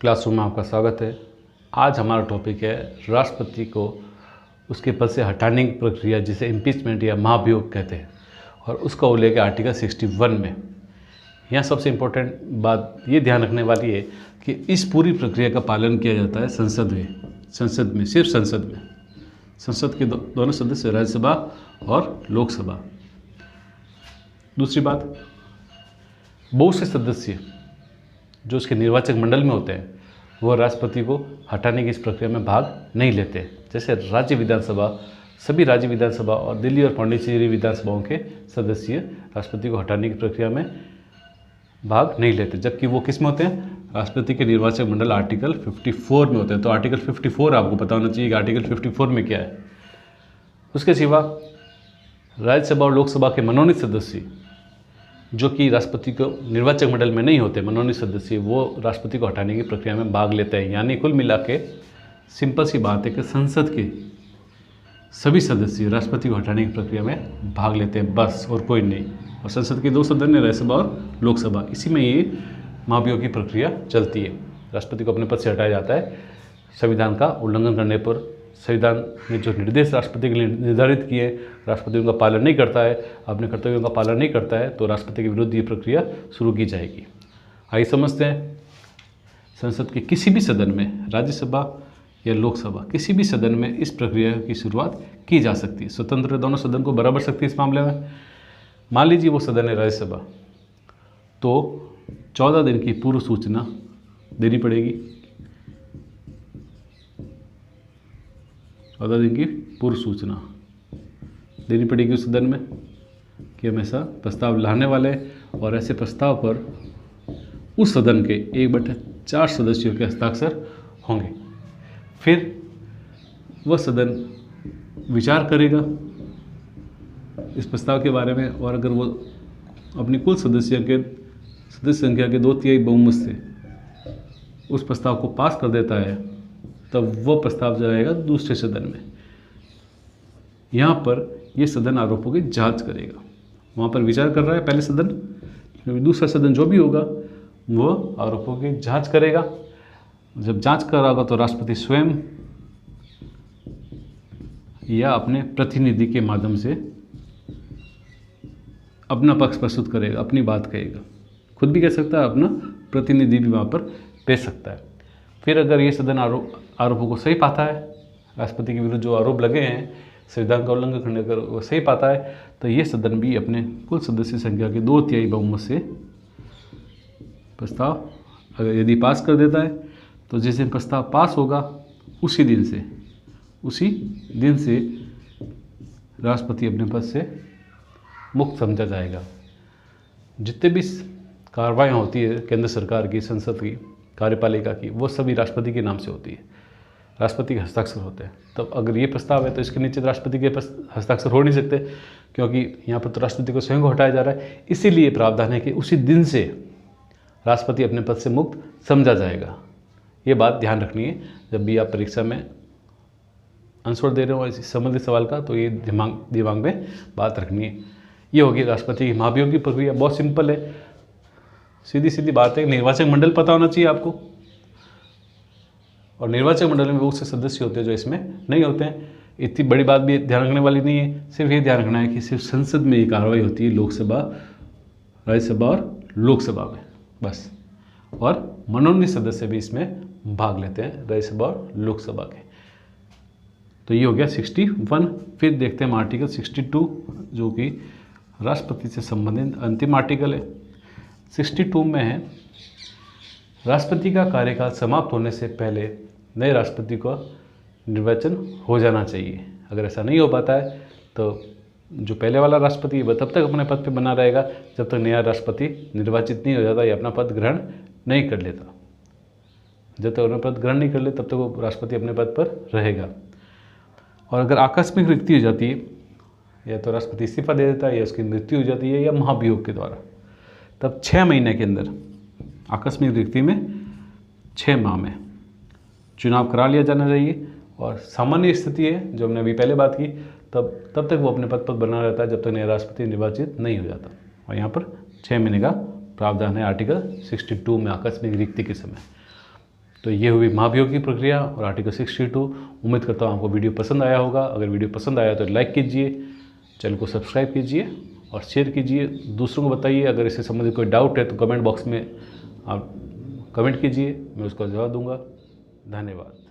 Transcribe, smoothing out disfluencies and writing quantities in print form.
Classroom में आपका स्वागत है। आज हमारा टॉपिक है राष्ट्रपति को उसके पद से हटाने की प्रक्रिया, जिसे इम्पीचमेंट या महाभियोग कहते हैं, और उसका उल्लेख है आर्टिकल 61 में। यहाँ सबसे इम्पोर्टेंट बात ये ध्यान रखने वाली है कि इस पूरी प्रक्रिया का पालन किया जाता है संसद में, सिर्फ संसद में। संसद के दोनों सदस्य, राज्यसभा और लोकसभा। दूसरी बात, बहुत से सदस्य जो उसके निर्वाचक मंडल में होते हैं वो राष्ट्रपति को हटाने की इस प्रक्रिया में भाग नहीं लेते। जैसे राज्य विधानसभा, सभी राज्य विधानसभा और दिल्ली और पांडिचेरी विधानसभाओं के सदस्य राष्ट्रपति को हटाने की प्रक्रिया में भाग नहीं लेते, जबकि वो किस में होते हैं? राष्ट्रपति के निर्वाचक मंडल आर्टिकल 54 में होते हैं। तो आर्टिकल 54 आपको पता होना चाहिए कि आर्टिकल 54 में क्या है। उसके सिवा राज्यसभा और लोकसभा के मनोनीत सदस्य जो कि राष्ट्रपति को निर्वाचक मंडल में नहीं होते, मनोनीत सदस्य, वो राष्ट्रपति को हटाने की प्रक्रिया में भाग लेते हैं। यानी कुल मिला के सिंपल सी बात है कि संसद के सभी सदस्य राष्ट्रपति को हटाने की प्रक्रिया में भाग लेते हैं, बस, और कोई नहीं। और संसद के दो सदन है, राज्यसभा और लोकसभा। इसी में ये महाभियोग की प्रक्रिया चलती है। राष्ट्रपति को अपने पद से हटाया जाता है संविधान का उल्लंघन करने पर। संविधान ने जो निर्देश राष्ट्रपति के लिए निर्धारित किए, राष्ट्रपति उनका पालन नहीं करता है, अपने कर्तव्यों का पालन नहीं करता है, तो राष्ट्रपति के विरुद्ध ये प्रक्रिया शुरू की जाएगी। आइए समझते हैं। संसद के किसी भी सदन में, राज्यसभा या लोकसभा, किसी भी सदन में इस प्रक्रिया की शुरुआत की जा सकती है। स्वतंत्र दोनों सदन को बराबर शक्ति इस मामले में। मान लीजिए वो सदन है राज्यसभा, तो 14 दिन की पूर्व सूचना देनी पड़ेगी। 14 दिन की पूर्व सूचना देनी पड़ेगी उस सदन में कि हम ऐसा प्रस्ताव लाने वाले, और ऐसे प्रस्ताव पर उस सदन के 1/4 सदस्यों के हस्ताक्षर होंगे। फिर वह सदन विचार करेगा इस प्रस्ताव के बारे में, और अगर वो अपनी कुल सदस्य संख्या के 2/3 बहुमत से उस प्रस्ताव को पास कर देता है, तब वो प्रस्ताव जाएगा दूसरे सदन में। यहाँ पर ये सदन आरोपों की जांच करेगा। वहाँ पर विचार कर रहा है पहले सदन, दूसरा सदन जो भी होगा वो आरोपों की जांच करेगा। जब जांच कर रहा होगा तो राष्ट्रपति स्वयं या अपने प्रतिनिधि के माध्यम से अपना पक्ष प्रस्तुत करेगा, अपनी बात कहेगा। खुद भी कह सकता है, अपना प्रतिनिधि भी वहाँ पर पेश सकता है। फिर अगर ये सदन आरोपों को सही पाता है, राष्ट्रपति के विरुद्ध जो आरोप लगे हैं संविधान का उल्लंघन करने का, वो सही पाता है, तो ये सदन भी अपने कुल सदस्य संख्या के 2/3 बहुमत से प्रस्ताव अगर यदि पास कर देता है, तो जिस दिन प्रस्ताव पास होगा उसी दिन से राष्ट्रपति अपने पद से मुक्त समझा जाएगा। जितने भी कार्रवाइयाँ होती है केंद्र सरकार की, संसद की, कार्यपालिका की, वो सभी राष्ट्रपति के नाम से होती है, राष्ट्रपति के हस्ताक्षर होते हैं। तब अगर ये प्रस्ताव है तो इसके नीचे राष्ट्रपति के हस्ताक्षर हो नहीं सकते, क्योंकि यहाँ पर तो राष्ट्रपति को स्वयं को हटाया जा रहा है। इसीलिए प्रावधान है कि उसी दिन से राष्ट्रपति अपने पद से मुक्त समझा जाएगा। ये बात ध्यान रखनी है जब भी आप परीक्षा में आंसर दे रहे हो इस संबंधित सवाल का, तो ये दिमाग में बात रखनी है। ये होगी राष्ट्रपति की महाभियोग की प्रक्रिया। बहुत सिंपल है, सीधी बात है। निर्वाचक मंडल पता होना चाहिए आपको, और निर्वाचक मंडल में बहुत से सदस्य होते हैं जो इसमें नहीं होते हैं। इतनी बड़ी बात भी ध्यान रखने वाली नहीं है। सिर्फ ये ध्यान रखना है कि सिर्फ संसद में ये कार्रवाई होती है, लोकसभा, राज्यसभा और लोकसभा में, बस। और मनोनीत सदस्य भी इसमें भाग लेते हैं, राज्यसभा और लोकसभा के। तो ये हो गया 61। फिर देखते हैं हम आर्टिकल 62, जो कि राष्ट्रपति से संबंधित अंतिम आर्टिकल है। 62 में है, राष्ट्रपति का कार्यकाल समाप्त होने से पहले नए राष्ट्रपति का निर्वाचन हो जाना चाहिए। अगर ऐसा नहीं हो पाता है तो जो पहले वाला राष्ट्रपति है वह तब तक अपने पद पे बना रहेगा जब तक नया राष्ट्रपति निर्वाचित नहीं हो जाता या अपना पद ग्रहण नहीं कर लेता। जब तक अपना पद ग्रहण नहीं कर ले तब तक वो राष्ट्रपति अपने पद पर रहेगा। और अगर आकस्मिक रिक्ति हो जाती है, या तो राष्ट्रपति इस्तीफा दे देता है, या उसकी मृत्यु हो जाती है, या महाभियोग के द्वारा, तब 6 महीने के अंदर, आकस्मिक रिक्ति में 6 माह में चुनाव करा लिया जाना चाहिए। और सामान्य स्थिति है जो हमने अभी पहले बात की, तब तक वो अपने पद पर बना रहता है जब तक नया राष्ट्रपति निर्वाचित नहीं हो जाता। और यहाँ पर 6 महीने का प्रावधान है आर्टिकल 62 में, आकस्मिक रिक्ति के समय। तो ये हुई महाभियोग की प्रक्रिया और आर्टिकल 62। उम्मीद करता हूँ आपको वीडियो पसंद आया होगा। अगर वीडियो पसंद आया तो लाइक कीजिए, चैनल को सब्सक्राइब कीजिए और शेयर कीजिए, दूसरों को बताइए। अगर इससे संबंधित कोई डाउट है तो कमेंट बॉक्स में आप कमेंट कीजिए, मैं उसका जवाब दूंगा। धन्यवाद।